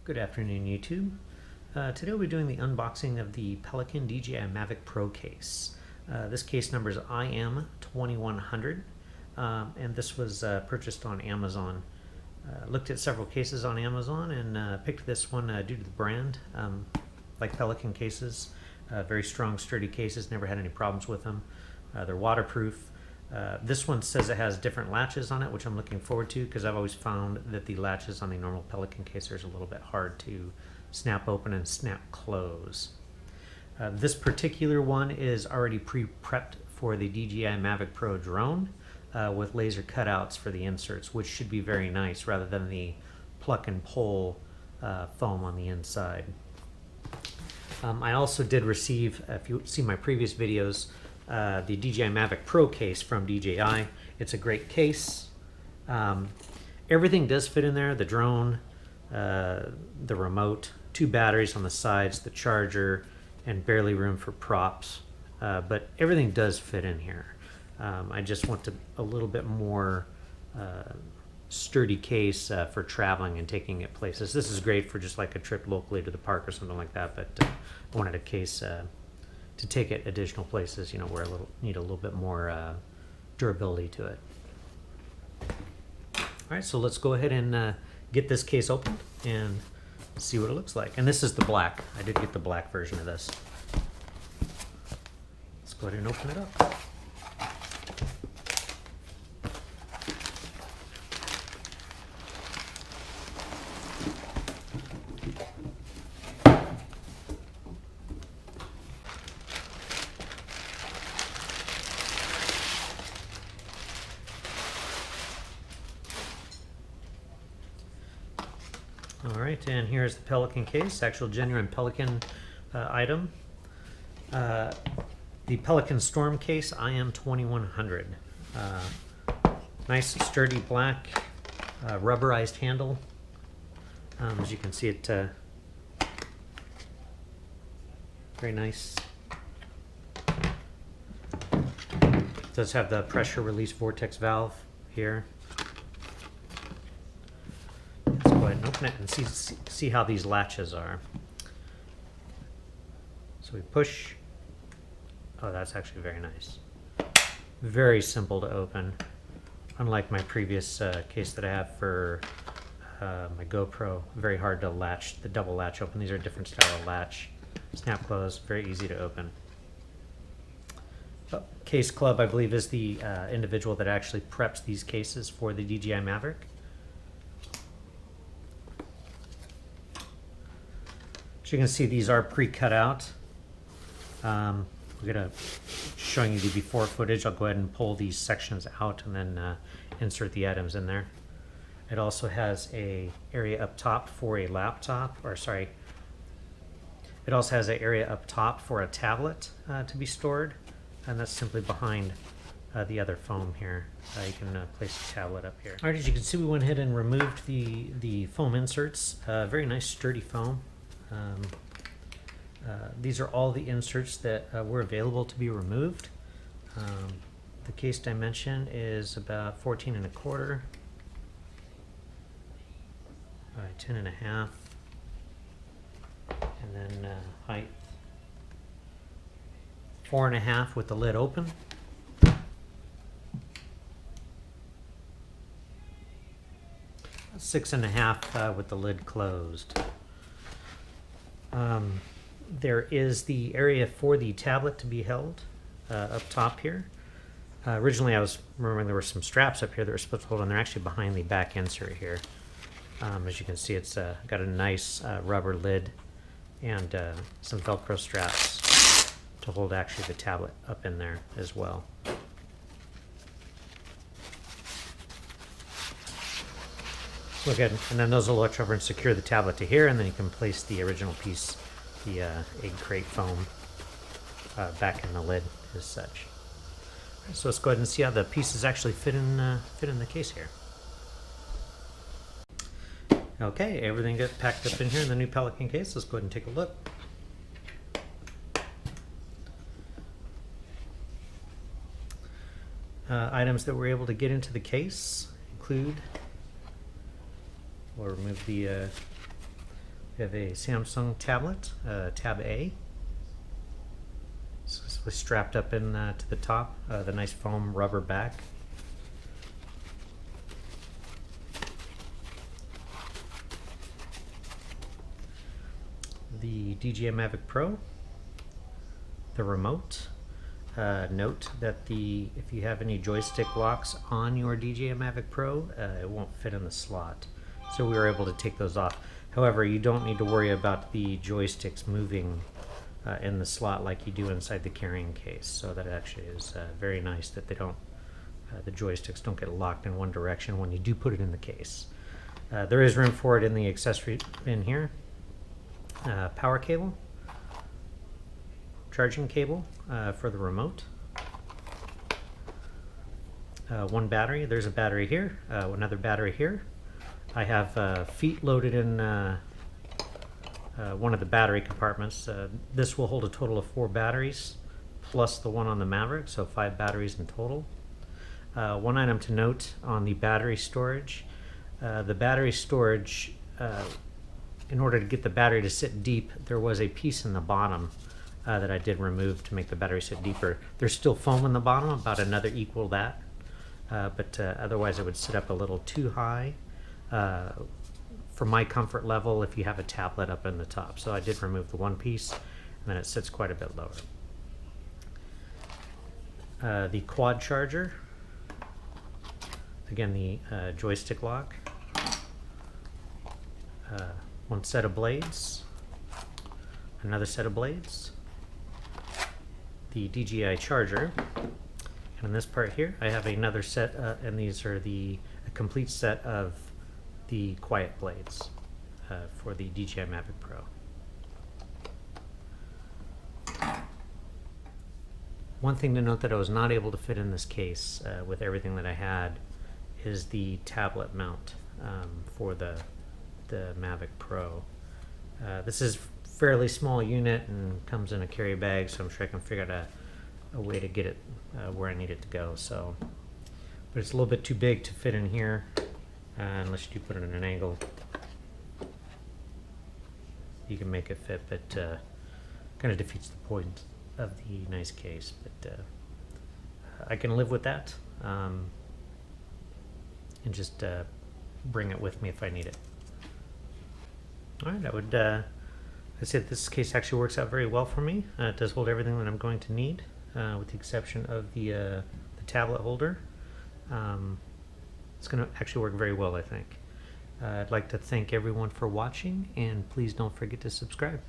Good afternoon, YouTube. Today we'll be doing the unboxing of the Pelican DJI Mavic Pro Case. This case number is IM2100, and this was purchased on Amazon. Looked at several cases on Amazon and picked this one due to the brand. Like Pelican cases, very strong, sturdy cases, never had any problems with them. They're waterproof. This one says it has different latches on it, which I'm looking forward to because I've always found that the latches on the normal Pelican case are a little bit hard to snap open and snap close. This particular one is already pre-prepped for the DJI Mavic Pro drone with laser cutouts for the inserts, which should be very nice rather than the pluck and pull foam on the inside. I also did receive, if you see my previous videos, the DJI Mavic Pro Case from DJI. It's a great case. Everything does fit in there: the drone, the remote, 2 batteries on the sides, the charger, and barely room for props. But everything does fit in here. I just want a little bit more sturdy case for traveling and taking it places. This is great for just like a trip locally to the park or something like that, but I wanted a case to take it additional places, you know, where I need a little bit more durability to it. All right, so let's go ahead and get this case opened and see what it looks like. And this is the black. I did get the black version of this. Let's go ahead and open it up. All right, and here's the Pelican case, actual genuine Pelican item. The Pelican Storm Case IM2100. Nice, sturdy black, rubberized handle. As you can see, it very nice. It does have the pressure release vortex valve here. Go ahead and open it and see how these latches are. So we push. Oh, that's actually very nice. Very simple to open. Unlike my previous case that I have for my GoPro, very hard to latch, the double latch open. These are a different style of latch. Snap close, very easy to open. Case Club, I believe, is the individual that actually preps these cases for the DJI Mavic. As you can see, these are pre-cut out. We're gonna showing you the before footage. I'll go ahead and pull these sections out and then insert the items in there. It also has a area up top for a laptop, or sorry, it also has an area up top for a tablet to be stored, and that's simply behind the other foam here. You can place a tablet up here. All right, as you can see, we went ahead and removed the foam inserts. Very nice, sturdy foam. These are all the inserts that were available to be removed. The case dimension is about 14 1/4 by 10 1/2, and then height 4 1/2 with the lid open. That's 6 1/2 with the lid closed. There is the area for the tablet to be held up top here. Originally I was remembering there were some straps up here that were supposed to hold on. They're actually behind the back insert here. As you can see, it's got a nice rubber lid and some Velcro straps to hold actually the tablet up in there as well. Look at, and then those will electro over and secure the tablet to here, and then you can place the original piece, the egg crate foam, back in the lid as such. So let's go ahead and see how the pieces actually fit in the case here. Okay, everything got packed up in here in the new Pelican case. Let's go ahead and take a look. Items that we're able to get into the case include, we'll remove the We have a Samsung tablet, Tab A. It's strapped up in to the top, the nice foam rubber back. The DJI Mavic Pro, the remote. Note that if you have any joystick locks on your DJI Mavic Pro, it won't fit in the slot. So we were able to take those off. However, you don't need to worry about the joysticks moving in the slot like you do inside the carrying case. So that actually is very nice that they don't, the joysticks don't get locked in one direction when you do put it in the case. There is room for it in the accessory bin here. Power cable, charging cable for the remote, one battery. There's a battery here, another battery here. I have feet loaded in one of the battery compartments. This will hold a total of 4 batteries plus the one on the Maverick, so 5 batteries in total. One item to note on the battery storage. The battery storage, in order to get the battery to sit deep, there was a piece in the bottom that I did remove to make the battery sit deeper. There's still foam in the bottom, about another equal that, but otherwise it would sit up a little too high for my comfort level if you have a tablet up in the top. So I did remove the one piece, and then it sits quite a bit lower. The quad charger, again the joystick lock, one set of blades, another set of blades, the DJI charger, and in this part here I have another set, and these are a complete set of the quiet blades for the DJI Mavic Pro. One thing to note that I was not able to fit in this case with everything that I had is the tablet mount for the Mavic Pro. This is a fairly small unit and comes in a carry bag, so I'm sure I can figure out a way to get it where I need it to go. So, but it's a little bit too big to fit in here unless you do put it in an angle. You can make it fit, but kind of defeats the point of the nice case. But I can live with that and just bring it with me if I need it. All right, I said this case actually works out very well for me. It does hold everything that I'm going to need, with the exception of the tablet holder. It's going to actually work very well, I think. I'd like to thank everyone for watching, and please don't forget to subscribe.